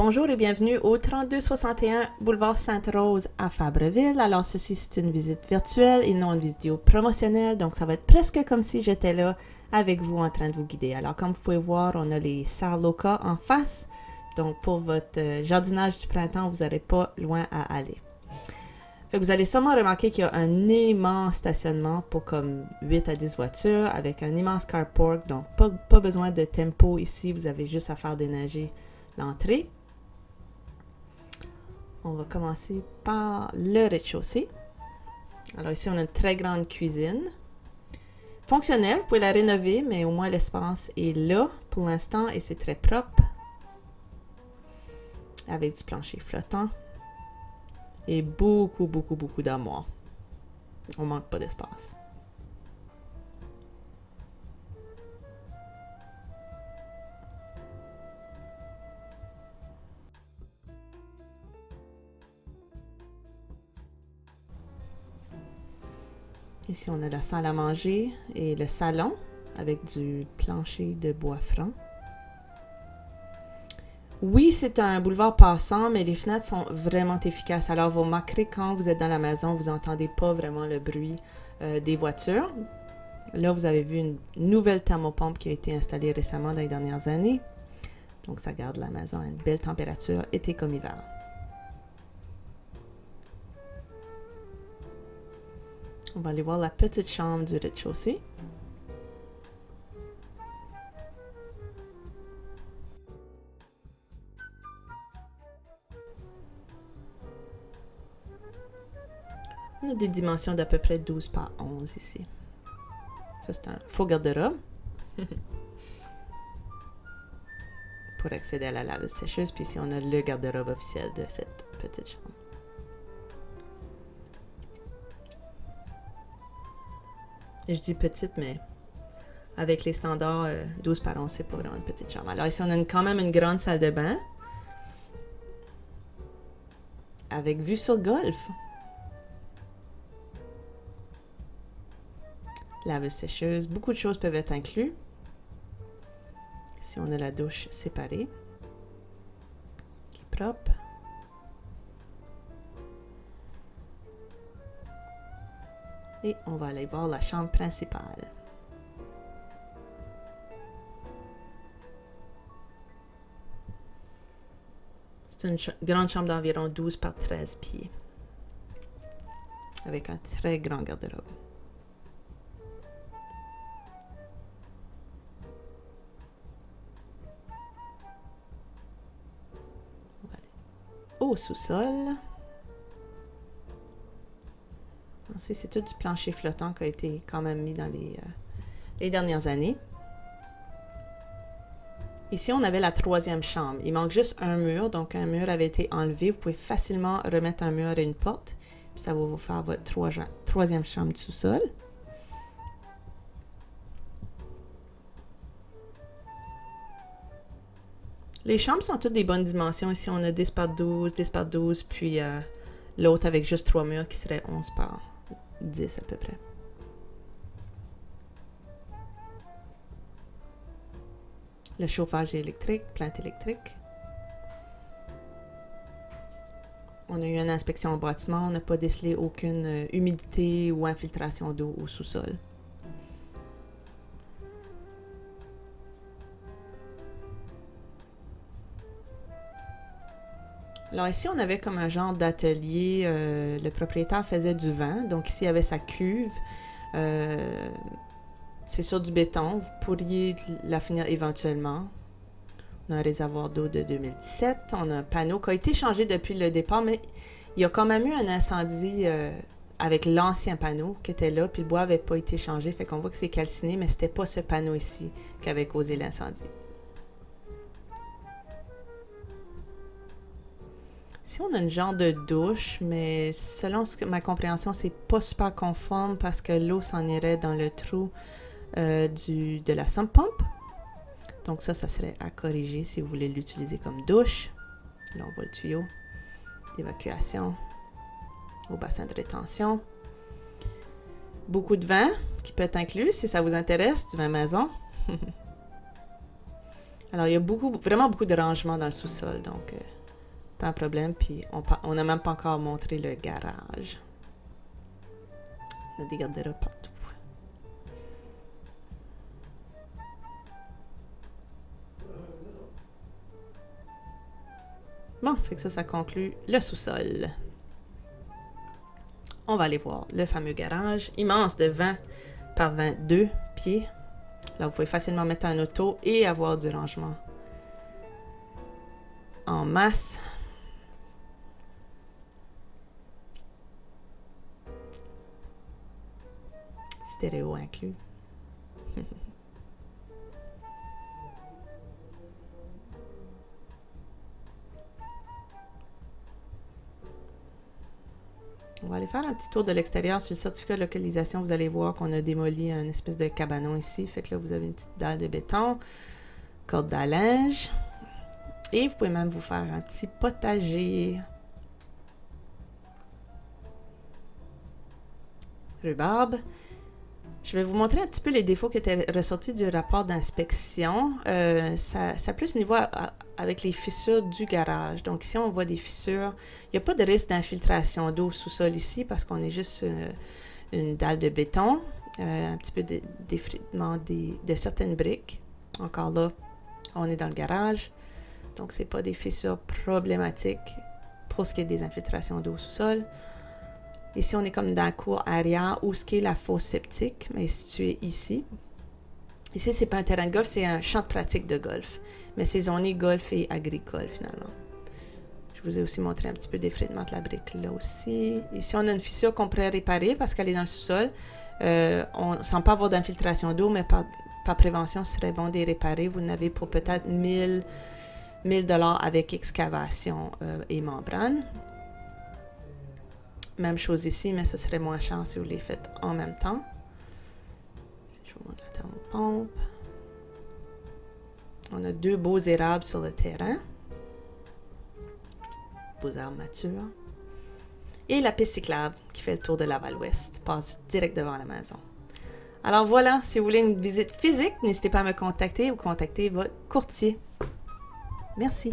bonjour et bienvenue au 3261 boulevard Sainte-Rose à Fabreville. Alors, ceci, c'est une visite virtuelle et non une vidéo promotionnelle, donc ça va être presque comme si j'étais là avec vous en train de vous guider. Alors, comme vous pouvez voir, on a les Sarloka en face, donc pour votre jardinage du printemps, vous n'aurez pas loin à aller. Fait que vous allez sûrement remarquer qu'il y a un immense stationnement pour comme 8 à 10 voitures avec un immense carport, donc pas besoin de tempo ici, vous avez juste à faire déneiger l'entrée. On va commencer par le rez-de-chaussée. Alors ici, on a une très grande cuisine. Fonctionnelle, vous pouvez la rénover, mais au moins l'espace est là pour l'instant et c'est très propre. Avec du plancher flottant. Et beaucoup d'armoires. On manque pas d'espace. Ici, on a la salle à manger et le salon avec du plancher de bois franc. Oui, c'est un boulevard passant, mais les fenêtres sont vraiment efficaces. Alors, vous remarquerez quand vous êtes dans la maison, vous n'entendez pas vraiment le bruit des voitures. Là, vous avez vu une nouvelle thermopompe qui a été installée récemment dans les dernières années. Donc, ça garde la maison à une belle température, été comme hiver. On va aller voir la petite chambre du rez-de-chaussée. On a des dimensions d'à peu près 12 par 11 ici. Ça, c'est un faux garde-robe. Pour accéder à la laveuse sécheuse. Puis ici, on a le garde-robe officiel de cette petite chambre. Et je dis petite, mais avec les standards 12 par 11, c'est pas vraiment une petite chambre. Alors ici, on a quand même une grande salle de bain. Avec vue sur le golfe. Laveuse sécheuse. Beaucoup de choses peuvent être incluses. Ici, on a la douche séparée. Qui est propre. Et on va aller voir la chambre principale. C'est une grande chambre d'environ 12 par 13 pieds. Avec un très grand garde-robe. On va aller au sous-sol. Ici, c'est tout du plancher flottant qui a été quand même mis dans les dernières années. Ici, on avait la troisième chambre. Il manque juste un mur, donc un mur avait été enlevé. Vous pouvez facilement remettre un mur et une porte. Puis ça va vous faire votre troisième chambre du sous-sol. Les chambres sont toutes des bonnes dimensions. Ici, on a 10 par 12, 10 par 12, puis l'autre avec juste 3 murs qui serait 11 par 10 à peu près. Le chauffage est électrique, plante électrique. On a eu une inspection au bâtiment, on n'a pas décelé aucune humidité ou infiltration d'eau au sous-sol. Alors ici, on avait comme un genre d'atelier. Le propriétaire faisait du vin. Donc ici, il y avait sa cuve. C'est sur du béton. Vous pourriez la finir éventuellement. On a un réservoir d'eau de 2017. On a un panneau qui a été changé depuis le départ, mais il y a quand même eu un incendie avec l'ancien panneau qui était là, puis le bois n'avait pas été changé. Fait qu'on voit que c'est calciné, mais c'était pas ce panneau ici qui avait causé l'incendie. Ici, on a une genre de douche, mais selon ma compréhension, c'est pas super conforme parce que l'eau s'en irait dans le trou de la sump pump. Donc ça serait à corriger si vous voulez l'utiliser comme douche. Là, on voit le tuyau d'évacuation au bassin de rétention. Beaucoup de vin qui peut être inclus si ça vous intéresse, du vin maison. Alors, il y a vraiment beaucoup de rangements dans le sous-sol, donc pas un problème. Puis, on n'a même pas encore montré le garage. Il y a des garde-robes partout. Bon, fait que ça conclut le sous-sol. On va aller voir le fameux garage, immense de 20 par 22 pieds. Là, vous pouvez facilement mettre un auto et avoir du rangement en masse. Stéréo inclus. On va aller faire un petit tour de l'extérieur. Sur le certificat de localisation, vous allez voir qu'on a démoli un espèce de cabanon ici. Fait que là, vous avez une petite dalle de béton, corde à linge. Et vous pouvez même vous faire un petit potager. Rhubarbe. Je vais vous montrer un petit peu les défauts qui étaient ressortis du rapport d'inspection. Ça plus niveau avec les fissures du garage. Donc ici, on voit des fissures. Il n'y a pas de risque d'infiltration d'eau au sous-sol ici parce qu'on est juste une dalle de béton. Un petit peu d'effritement de certaines briques. Encore là, on est dans le garage. Donc, ce n'est pas des fissures problématiques pour ce qui est des infiltrations d'eau au sous-sol. Ici, on est comme dans la cour arrière où ce qui est la fosse septique, mais située ici. Ici, c'est pas un terrain de golf, c'est un champ de pratique de golf. Mais c'est zoné golf et agricole, finalement. Je vous ai aussi montré un petit peu d'effritement de la brique là aussi. Ici, on a une fissure qu'on pourrait réparer parce qu'elle est dans le sous-sol. On ne sent pas avoir d'infiltration d'eau, mais par prévention, ce serait bon de les réparer. Vous en avez pour peut-être 1000 $, avec excavation et membrane. Même chose ici, mais ce serait moins cher si vous les faites en même temps. Si je vous montre la thermopompe. On a 2 beaux érables sur le terrain. Beaux arbres matures. Et la piste cyclable qui fait le tour de Laval-Ouest, passe direct devant la maison. Alors voilà, si vous voulez une visite physique, n'hésitez pas à me contacter ou contacter votre courtier. Merci.